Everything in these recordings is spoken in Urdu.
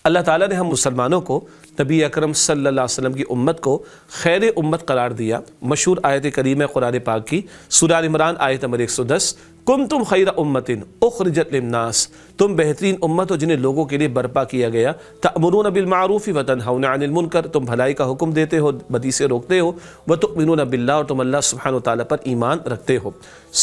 اللہ تعالیٰ نے ہم مسلمانوں کو، نبی اکرم صلی اللہ علیہ وسلم کی امت کو خیر امت قرار دیا۔ مشہور آیت کریمہ قرآن پاک کی سورہ آل عمران آیت نمبر 110، کنتم خیر امت اخرجت للناس، تم بہترین امت ہو جنہیں لوگوں کے لیے برپا کیا گیا، تأمرون بالمعروف وتنہون عن المنکر، تم بھلائی کا حکم دیتے ہو، بدی سے روکتے ہو، وتؤمنون باللہ، اور تم اللہ سبحانہ وتعالیٰ پر ایمان رکھتے ہو۔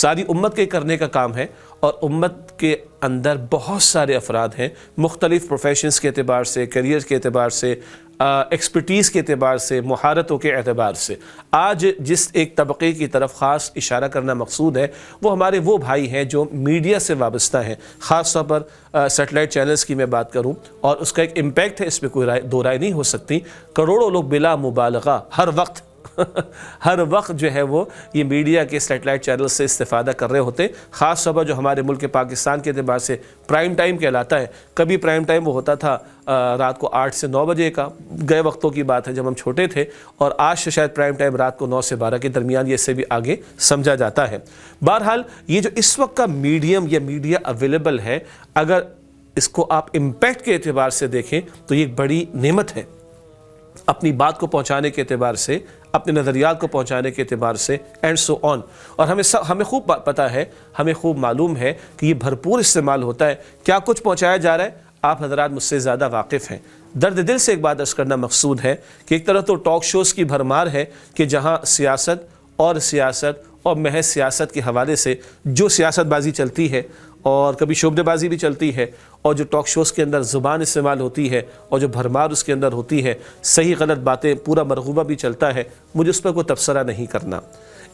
ساری امت کے کرنے کا کام ہے، اور امت کے اندر بہت سارے افراد ہیں مختلف پروفیشنز کے اعتبار سے، کیریئر کے اعتبار سے، ایکسپرٹیز کے اعتبار سے، مہارتوں کے اعتبار سے۔ آج جس ایک طبقے کی طرف خاص اشارہ کرنا مقصود ہے وہ ہمارے وہ بھائی ہیں جو میڈیا سے وابستہ ہیں، خاص طور پر سیٹلائٹ چینلز کی میں بات کروں، اور اس کا ایک امپیکٹ ہے، اس میں کوئی دو رائے نہیں ہو سکتی۔ کروڑوں لوگ بلا مبالغہ ہر وقت جو ہے وہ یہ میڈیا کے سیٹلائٹ چینل سے استفادہ کر رہے ہوتے، خاص طور پر جو ہمارے ملک پاکستان کے اعتبار سے پرائم ٹائم کہلاتا ہے۔ کبھی پرائم ٹائم وہ ہوتا تھا رات کو 8 سے 9 بجے کا، گئے وقتوں کی بات ہے جب ہم چھوٹے تھے، اور آج سے شاید پرائم ٹائم رات کو 9 سے 12 کے درمیان، یہ سے بھی آگے سمجھا جاتا ہے۔ بہرحال یہ جو اس وقت کا میڈیم یا میڈیا اویلیبل ہے، اگر اس کو آپ امپیکٹ کے اعتبار سے دیکھیں تو یہ ایک بڑی نعمت ہے، اپنی بات کو پہنچانے کے اعتبار سے، اپنے نظریات کو پہنچانے کے اعتبار سے، اینڈ سو آن۔ اور ہمیں خوب پتہ ہے، ہمیں خوب معلوم ہے کہ یہ بھرپور استعمال ہوتا ہے۔ کیا کچھ پہنچایا جا رہا ہے آپ حضرات مجھ سے زیادہ واقف ہیں۔ درد دل سے ایک بات عرض کرنا مقصود ہے کہ ایک طرح تو ٹاک شوز کی بھرمار ہے کہ جہاں سیاست اور محض سیاست کے حوالے سے جو سیاست بازی چلتی ہے، اور کبھی شعبدے بازی بھی چلتی ہے، اور جو ٹاک شوز کے اندر زبان استعمال ہوتی ہے، اور جو بھرمار اس کے اندر ہوتی ہے، صحیح غلط باتیں پورا مرغوبہ بھی چلتا ہے، مجھے اس پر کوئی تبصرہ نہیں کرنا۔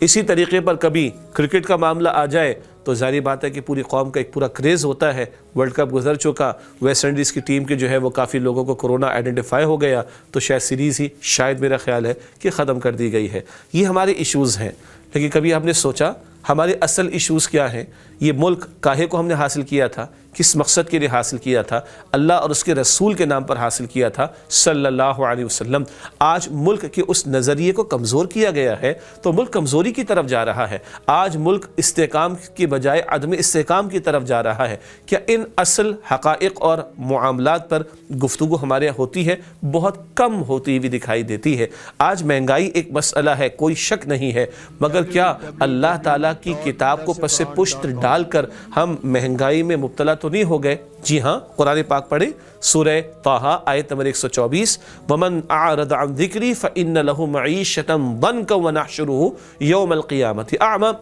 اسی طریقے پر کبھی کرکٹ کا معاملہ آ جائے تو ظاہری بات ہے کہ پوری قوم کا ایک پورا کریز ہوتا ہے۔ ورلڈ کپ گزر چکا، ویسٹ انڈیز کی ٹیم کے جو ہے وہ کافی لوگوں کو کرونا آئیڈینٹیفائی ہو گیا، تو شاید سیریز ہی شاید میرا خیال ہے کہ ختم کر دی گئی ہے۔ یہ ہمارے ایشوز ہیں، لیکن کبھی ہم نے سوچا ہمارے اصل ایشوز کیا ہیں؟ یہ ملک کاہے کو ہم نے حاصل کیا تھا، کس مقصد کے لیے حاصل کیا تھا؟ اللہ اور اس کے رسول کے نام پر حاصل کیا تھا صلی اللہ علیہ وسلم۔ آج ملک کے اس نظریے کو کمزور کیا گیا ہے تو ملک کمزوری کی طرف جا رہا ہے۔ آج ملک استحکام کے بجائے عدم استحکام کی طرف جا رہا ہے۔ کیا ان اصل حقائق اور معاملات پر گفتگو ہمارے یہاں ہوتی ہے؟ بہت کم ہوتی ہوئی دکھائی دیتی ہے۔ آج مہنگائی ایک مسئلہ ہے، کوئی شک نہیں ہے، مگر کیا اللہ تعالیٰ کی کتاب کو پس پشت ڈال کر ہم مہنگائی میں مبتلا تو نہیں ہو گئے؟ جی ہاں، قرآن پاک پڑھیں، سورہ طٰہٰ آیت نمبر 124، وَمَنْ أَعْرَضَ عَنْ ذِكْرِي فَإِنَّ لَهُ مَعِيشَةً ضَنْكًا وَنَحْشُرُهُ يَوْمَ الْقِيَامَةِ أَعْمَىٰ۔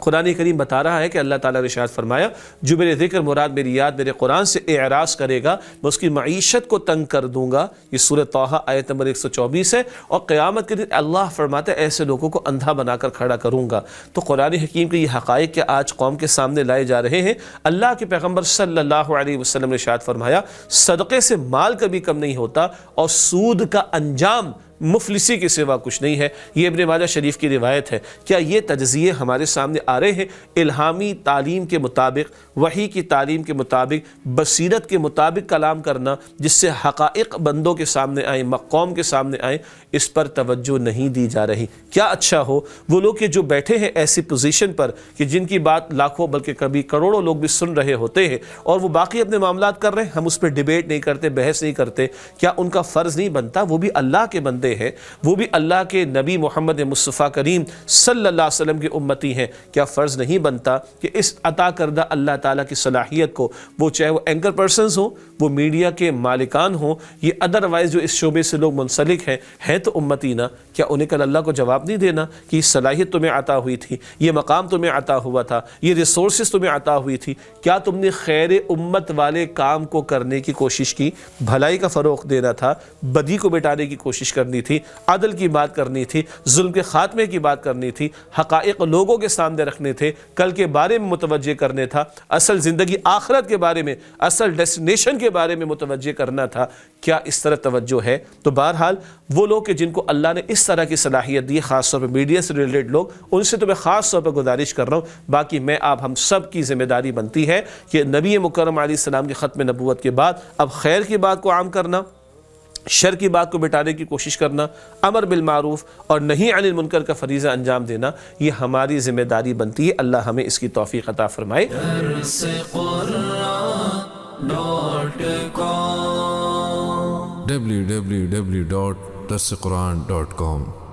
قرآن کریم بتا رہا ہے کہ اللہ تعالیٰ نے ارشاد فرمایا، جو میرے ذکر مراد میری یاد میرے قرآن سے اعراض کرے گا، میں اس کی معیشت کو تنگ کر دوں گا۔ یہ سورہ طٰہٰ آیت نمبر 124 ہے، اور قیامت کے دن اللہ فرماتا ہے ایسے لوگوں کو اندھا بنا کر کھڑا کروں گا۔ تو قرآن حکیم کے یہ حقائق کہ آج قوم کے سامنے لائے جا رہے ہیں۔ اللہ کے پیغمبر صلی اللہ علیہ وسلم نے ارشاد فرمایا، صدقے سے مال کبھی کم نہیں ہوتا، اور سود کا انجام مفلسی کے سوا کچھ نہیں ہے۔ یہ ابن ماجہ شریف کی روایت ہے۔ کیا یہ تجزیے ہمارے سامنے آ رہے ہیں؟ الہامی تعلیم کے مطابق، وحی کی تعلیم کے مطابق، بصیرت کے مطابق کلام کرنا، جس سے حقائق بندوں کے سامنے آئیں، قوم کے سامنے آئیں، اس پر توجہ نہیں دی جا رہی۔ کیا اچھا ہو وہ لوگ کہ جو بیٹھے ہیں ایسی پوزیشن پر کہ جن کی بات لاکھوں بلکہ کبھی کروڑوں لوگ بھی سن رہے ہوتے ہیں، اور وہ باقی اپنے معاملات کر رہے ہیں، ہم اس پہ ڈیبیٹ نہیں کرتے، بحث نہیں کرتے۔ کیا ان کا فرض نہیں بنتا؟ وہ بھی اللہ کے بندے ہیں، وہ بھی اللہ کے نبی محمد مصطفیٰ کریم صلی اللہ علیہ وسلم کی امتی ہیں۔ کیا فرض نہیں بنتا کہ اس عطا کردہ اللہ تعالیٰ کی صلاحیت کو، وہ چاہے وہ اینکر پرسنز ہوں، وہ میڈیا کے مالکان ہوں، یہ ادروائز جو اس شعبے سے لوگ منسلک ہیں تو امتی نا، کیا انہیں کل اللہ کو جواب نہیں دینا کہ یہ صلاحیت تمہیں عطا ہوئی تھی، یہ مقام تمہیں عطا ہوا تھا، یہ ریسورسز تمہیں عطا ہوئی تھی؟ کیا تم نے خیر امت والے کام کو کرنے کی کوشش کی؟ بھلائی کا فروغ دینا تھا، بدی کو مٹانے کی کوشش کرنی تھی، عدل کی بات کرنی تھی، ظلم کے خاتمے کی بات کرنی تھی، حقائق لوگوں کے سامنے رکھنے تھے، کل کے بارے میں متوجہ کرنے تھا، اصل زندگی آخرت کے بارے میں، اصل ڈیسٹینیشن کے بارے میں متوجہ کرنا تھا۔ کیا اس طرح توجہ ہے؟ تو بہرحال وہ لوگ کہ جن کو اللہ نے اس طرح کی صلاحیت دی، خاص طور پہ میڈیا سے ریلیٹڈ لوگ، ان سے تو میں خاص طور پہ گزارش کر رہا ہوں، باقی میں آپ ہم سب کی ذمہ داری بنتی ہے کہ نبی مکرم علیہ السلام کے ختم نبوت کے بعد اب خیر کی بات کو عام کرنا، شر کی بات کو مٹانے کی کوشش کرنا، امر بالمعروف اور نہی عن المنکر کا فریضہ انجام دینا، یہ ہماری ذمہ داری بنتی ہے۔ اللہ ہمیں اس کی توفیق عطا فرمائے۔ www.darsequran.com